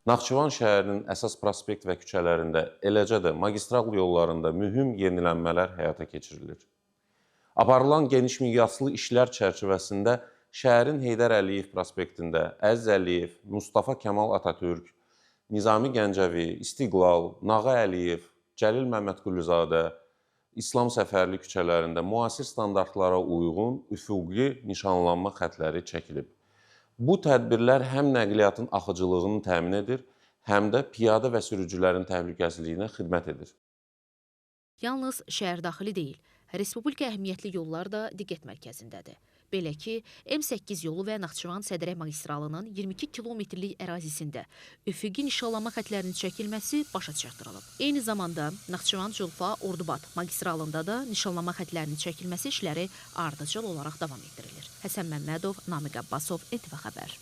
Naxçıvan şəhərinin əsas prospekt və küçələrində, eləcə də magistral yollarında mühüm yenilənmələr həyata keçirilir. Aparılan geniş miqyaslı işlər çərçivəsində şəhərin Heydər Əliyev prospektində Əziz Əliyev, Mustafa Kəmal Atatürk, Nizami Gəncəvi, İstiqlal, Nağı Əliyev, Cəlil Məmmədquluzadə, İslam Səfərli küçələrində müasir standartlara uyğun üfüqi nişanlanma xəttləri çəkilib. Bu tədbirlər həm nəqliyyatın axıcılığını təmin edir, həm də piyada və sürücülərin təhlükəsizliyinə xidmət edir. Yalnız şəhər daxili deyil, respublika əhəmiyyətli yollar da diqqət mərkəzindədir. Belə ki, M8 yolu və Naxçıvan Sədrək magistralının 22 kilometrlik ərazisində üfüqi nişanlanma xəttlərinin çəkilməsi başa çatdırılıb. Eyni zamanda Naxçıvan-Culfa Ordubad magistralında da nişanlanma xəttlərinin çəkilməsi işləri ardıcıl olaraq davam etdirilir. Həsən Məmmədov, Namiq Abbasov, NTV Xəbər.